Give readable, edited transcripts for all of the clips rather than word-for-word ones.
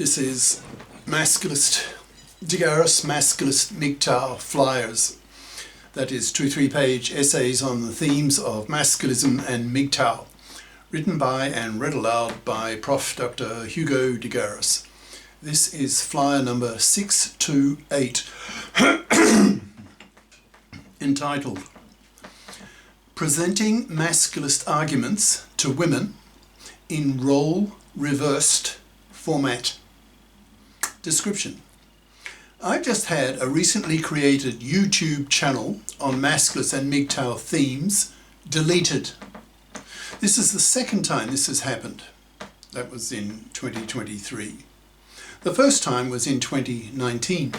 This is masculist, Garis, masculist MGTOW flyers. That is 2-3-page essays on the themes of masculism and MGTOW, written by and read aloud by Prof. Dr. Hugo de Garis. This is flyer number 628, entitled Presenting Masculist Arguments to Women in Role-Reversed Format. Description. I've just had a recently created YouTube channel on masculist and MGTOW themes deleted. This is the second time this has happened. That was in 2023. The first time was in 2019.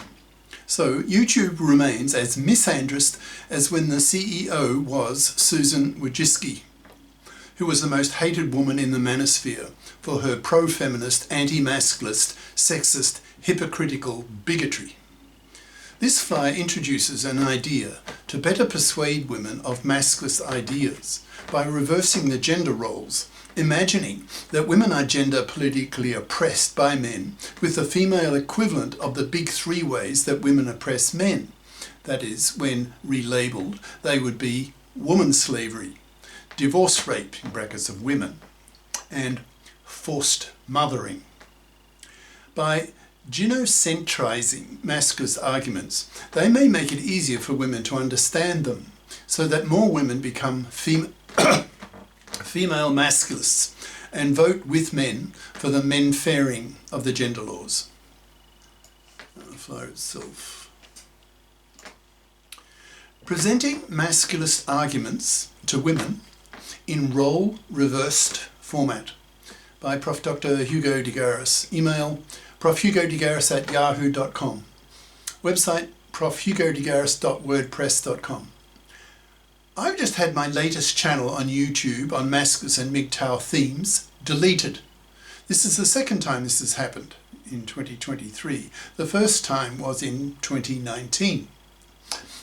So YouTube remains as misandrist as when the CEO was Susan Wojcicki, who was the most hated woman in the manosphere for her pro-feminist, anti-masculist, sexist, hypocritical bigotry. This flyer introduces an idea to better persuade women of masculist ideas by reversing the gender roles, imagining that women are gender politically oppressed by men with the female equivalent of the big three ways that women oppress men. That is, when relabeled, they would be woman slavery, divorce rape, in brackets of women, and forced mothering. By gynocentrizing masculist arguments, they may make it easier for women to understand them, so that more women become female masculists and vote with men for the menfairing of the gender laws. The flyer itself. Presenting masculist arguments to women in role-reversed format, by Prof. Dr. Hugo de Garis. Email profhugodegaris@yahoo.com. Website profhugodegaris.wordpress.com. I've just had my latest channel on YouTube on masculist and MGTOW themes deleted. This is the second time this has happened in 2023. The first time was in 2019.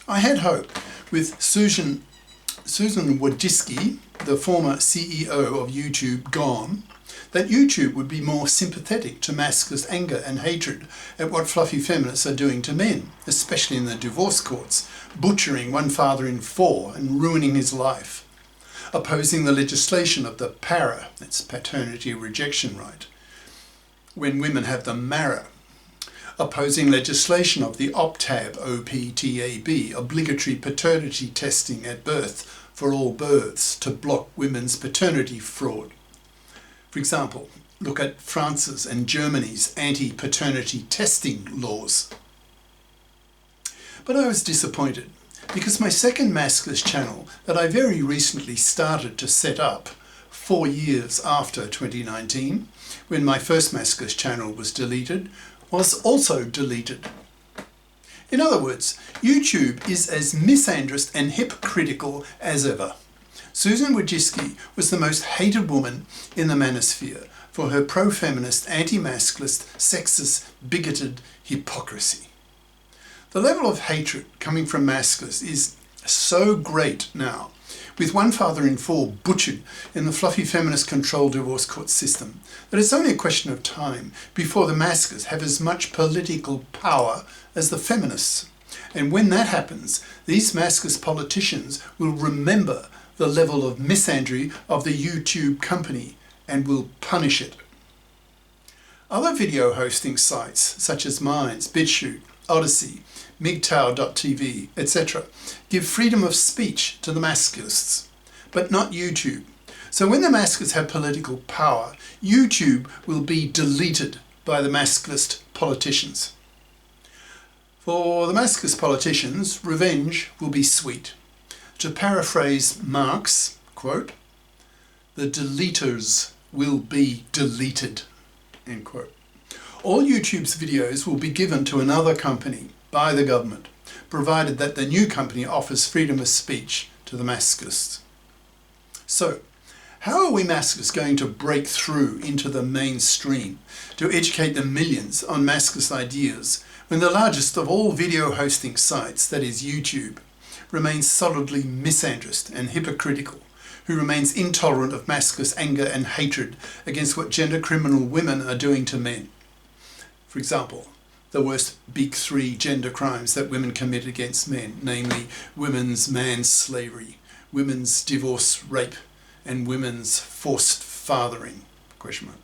I had hope with Susan Wojcicki, the former CEO of YouTube, gone, that YouTube would be more sympathetic to masculist anger and hatred at what fluffy feminists are doing to men, especially in the divorce courts, butchering one father in four and ruining his life, opposing the legislation of the para, that's paternity rejection right, when women have the mara, opposing legislation of the OPTAB, OPTAB, obligatory paternity testing at birth for all births to block women's paternity fraud. For example, look at France's and Germany's anti-paternity testing laws. But I was disappointed because my second masculist channel that I very recently started to set up 4 years after 2019, when my first masculist channel was deleted, was also deleted. In other words, YouTube is as misandrist and hypocritical as ever. Susan Wojcicki was the most hated woman in the manosphere for her pro-feminist, anti-masculist, sexist, bigoted hypocrisy. The level of hatred coming from masculists is so great now, with one father in four butchered in the fluffy feminist-controlled divorce court system, that it's only a question of time before the masculists have as much political power as the feminists. And when that happens, these masculist politicians will remember the level of misandry of the YouTube company and will punish it. Other video hosting sites such as Minds, BitChute, Odyssey, MGTOW.tv, etc. give freedom of speech to the masculists, but not YouTube. So when the masculists have political power, YouTube will be deleted by the masculist politicians. For the masculist politicians, revenge will be sweet. To paraphrase Marx, quote, "The deleters will be deleted," end quote. All YouTube's videos will be given to another company by the government, provided that the new company offers freedom of speech to the masculists. So, how are we masculists going to break through into the mainstream to educate the millions on masculist ideas when the largest of all video hosting sites, that is YouTube, remains solidly misandrist and hypocritical, who remains intolerant of masculinist anger and hatred against what gender criminal women are doing to men? For example, the worst big three gender crimes that women commit against men, namely women's manslavery, women's divorce rape, and women's forced fathering? Question mark.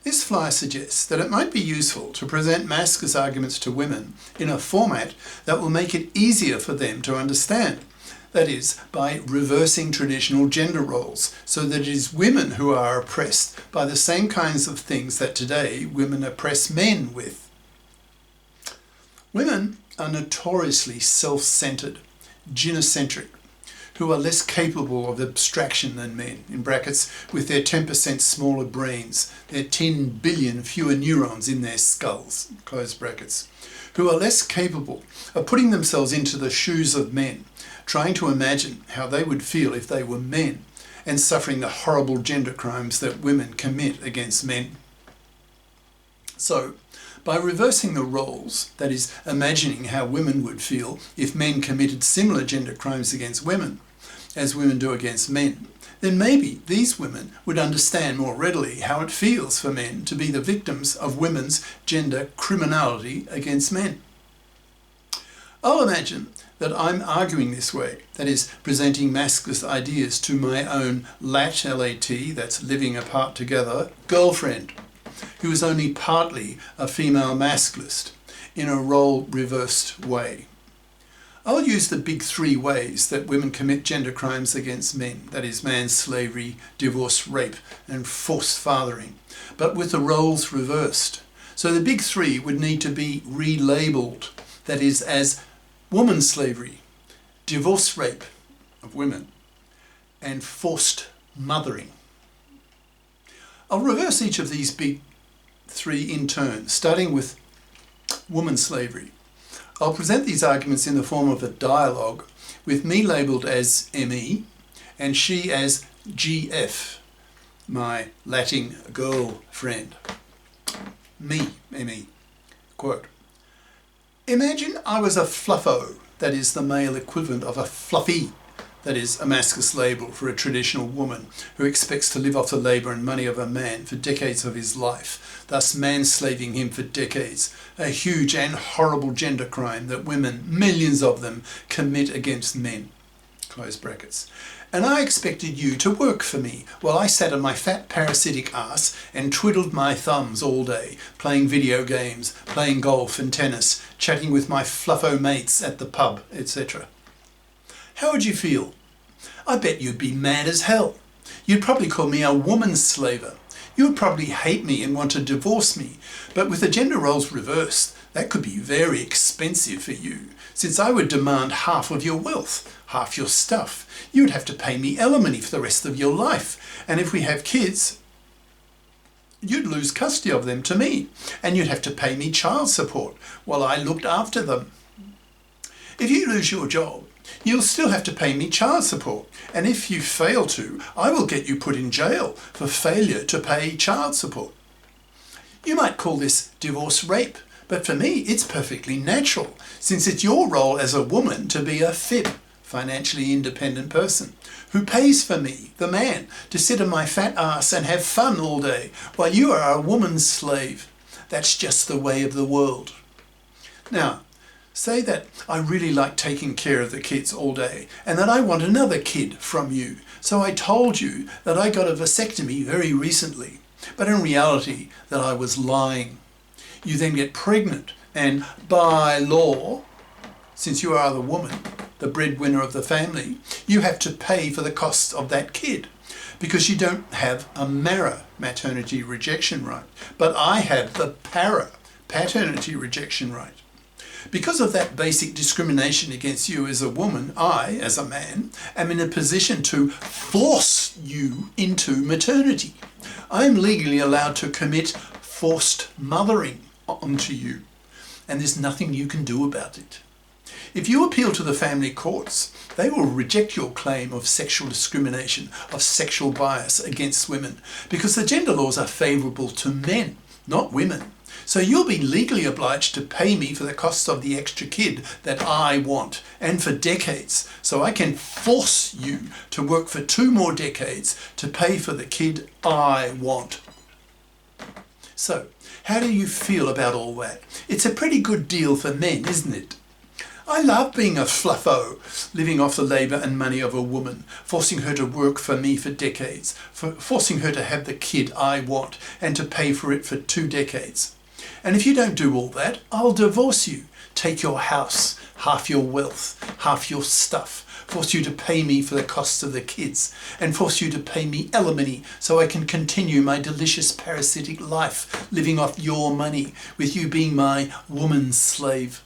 This flyer suggests that it might be useful to present masculinist arguments to women in a format that will make it easier for them to understand. That is, by reversing traditional gender roles, so that it is women who are oppressed by the same kinds of things that today women oppress men with. Women are notoriously self-centered, gynocentric, who are less capable of abstraction than men, in brackets, with their 10% smaller brains, their 10 billion fewer neurons in their skulls, close brackets, who are less capable of putting themselves into the shoes of men, trying to imagine how they would feel if they were men, and suffering the horrible gender crimes that women commit against men. So, by reversing the roles, that is, imagining how women would feel if men committed similar gender crimes against women, as women do against men, then maybe these women would understand more readily how it feels for men to be the victims of women's gender criminality against men. I'll imagine that I'm arguing this way, that is, presenting masculinist ideas to my own LAT, L-A-T, that's living apart together, girlfriend, who is only partly a female masculist, in a role-reversed way. I'll use the big three ways that women commit gender crimes against men, that is, manslavery, divorce, rape, and forced fathering, but with the roles reversed. So the big three would need to be relabeled, that is, as woman slavery, divorce rape of women, and forced mothering. I'll reverse each of these big three in turn, starting with woman slavery. I'll present these arguments in the form of a dialogue, with me labelled as ME and she as GF, my Latin girlfriend. Me, ME. Quote, imagine I was a fluffo, that is the male equivalent of a fluffy, that is a masculinist label for a traditional woman who expects to live off the labour and money of a man for decades of his life, thus manslaving him for decades, a huge and horrible gender crime that women, millions of them, commit against men. Close brackets. And I expected you to work for me while I sat on my fat parasitic ass and twiddled my thumbs all day, playing video games, playing golf and tennis, chatting with my fluffo mates at the pub, etc. How would you feel? I bet you'd be mad as hell. You'd probably call me a woman slaver. You would probably hate me and want to divorce me. But with the gender roles reversed, that could be very expensive for you, since I would demand half of your wealth, half your stuff. You would have to pay me alimony for the rest of your life. And if we have kids, you'd lose custody of them to me, and you'd have to pay me child support while I looked after them. If you lose your job, you'll still have to pay me child support, and if you fail to, I will get you put in jail for failure to pay child support. You might call this divorce rape, but for me it's perfectly natural, since it's your role as a woman to be a FIP, financially independent person, who pays for me, the man, to sit on my fat ass and have fun all day, while you are a woman's slave. That's just the way of the world. Now, say that I really like taking care of the kids all day and that I want another kid from you. So I told you that I got a vasectomy very recently, but in reality that I was lying. You then get pregnant and by law, since you are the woman, the breadwinner of the family, you have to pay for the costs of that kid because you don't have a MARA, maternity rejection right, but I have the PARA, paternity rejection right. Because of that basic discrimination against you as a woman, I, as a man, am in a position to force you into maternity. I am legally allowed to commit forced mothering onto you, and there's nothing you can do about it. If you appeal to the family courts, they will reject your claim of sexual discrimination, of sexual bias against women, because the gender laws are favourable to men, not women. So you'll be legally obliged to pay me for the costs of the extra kid that I want, and for decades. So I can force you to work for 2 more decades to pay for the kid I want. So, how do you feel about all that? It's a pretty good deal for men, isn't it? I love being a fluffo, living off the labour and money of a woman, forcing her to work for me for decades, forcing her to have the kid I want and to pay for it for 2 decades. And if you don't do all that, I'll divorce you, take your house, half your wealth, half your stuff, force you to pay me for the costs of the kids, and force you to pay me alimony so I can continue my delicious parasitic life, living off your money, with you being my woman's slave.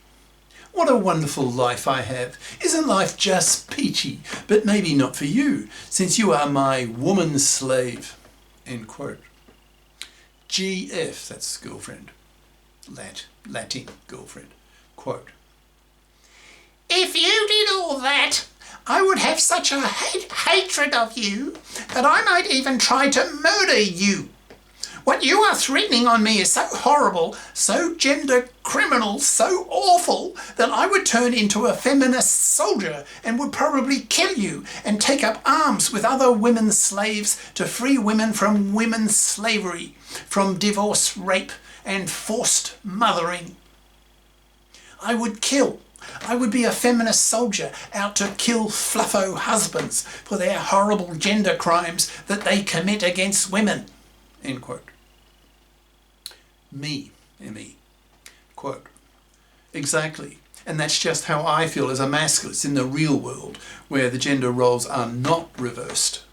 What a wonderful life I have. Isn't life just peachy? But maybe not for you, since you are my woman's slave. End quote. GF, that's girlfriend. Latin girlfriend. Quote. If you did all that, I would have such a hatred of you that I might even try to murder you. What you are threatening on me is so horrible, so gender criminal, so awful, that I would turn into a feminist soldier and would probably kill you and take up arms with other women's slaves to free women from women's slavery, from divorce, rape, and forced mothering. I would be a feminist soldier out to kill fluffo husbands for their horrible gender crimes that they commit against women. End quote. Me, M-E, quote. Exactly. And that's just how I feel as a masculist in the real world, where the gender roles are not reversed.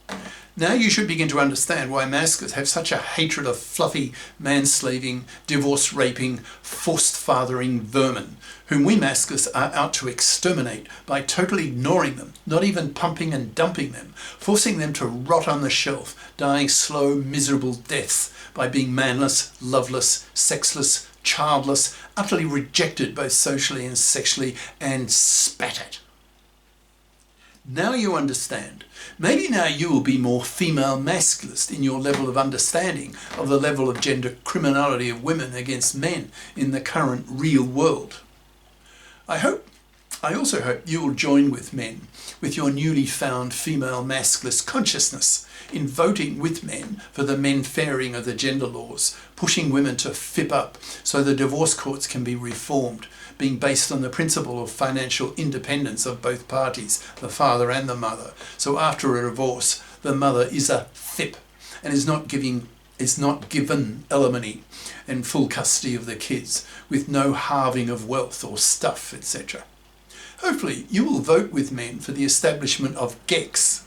Now you should begin to understand why masculists have such a hatred of fluffy, man-slaving, divorce-raping, forced-fathering vermin, whom we masculists are out to exterminate by totally ignoring them, not even pumping and dumping them, forcing them to rot on the shelf, dying slow, miserable deaths by being manless, loveless, sexless, childless, utterly rejected both socially and sexually, and spat at. Now you understand. Maybe now you will be more female masculist in your level of understanding of the level of gender criminality of women against men in the current real world. I also hope you will join with men, with your newly found female masculist consciousness, in voting with men for the menfairing of the gender laws, pushing women to fip up so the divorce courts can be reformed, being based on the principle of financial independence of both parties, the father and the mother. So after a divorce, the mother is a fip and is not given alimony and full custody of the kids, with no halving of wealth or stuff, etc. Hopefully you will vote with men for the establishment of GECs,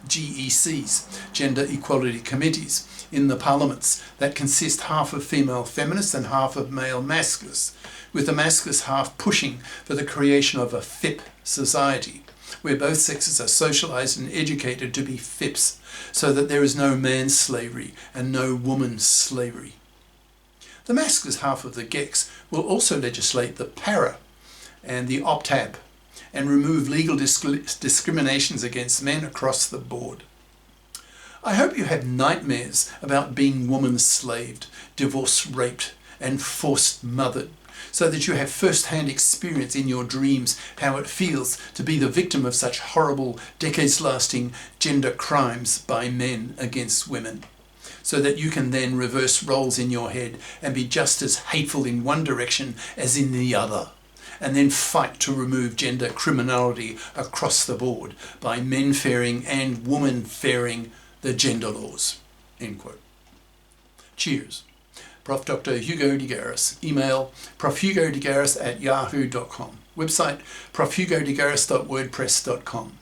GECs, Gender Equality Committees, in the parliaments that consist half of female feminists and half of male masculists, with the masculist half pushing for the creation of a FIP society, where both sexes are socialised and educated to be FIPs, so that there is no man's slavery and no woman's slavery. The masculist half of the GECs will also legislate the PARA and the OPTAB and remove legal discriminations against men across the board. I hope you have nightmares about being woman-slaved, divorce-raped and forced mothered, so that you have first-hand experience in your dreams how it feels to be the victim of such horrible, decades-lasting gender crimes by men against women, so that you can then reverse roles in your head and be just as hateful in one direction as in the other, and then fight to remove gender criminality across the board by men-fairing and woman-fairing the gender laws. End quote. Cheers. Prof. Dr. Hugo de Garis. Email profhugodegaris@yahoo.com. Website profhugodegaris.wordpress.com.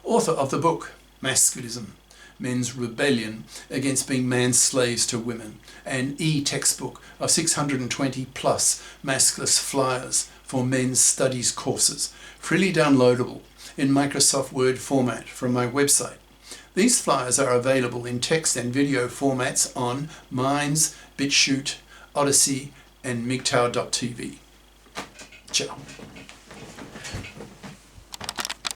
Author of the book Masculism, Men's Rebellion Against Being Man's Slaves to Women, an e-textbook of 620 plus masculist flyers for men's studies courses, freely downloadable in Microsoft Word format from my website. These flyers are available in text and video formats on Minds, BitChute, Odyssey and MGTOW.tv. Ciao.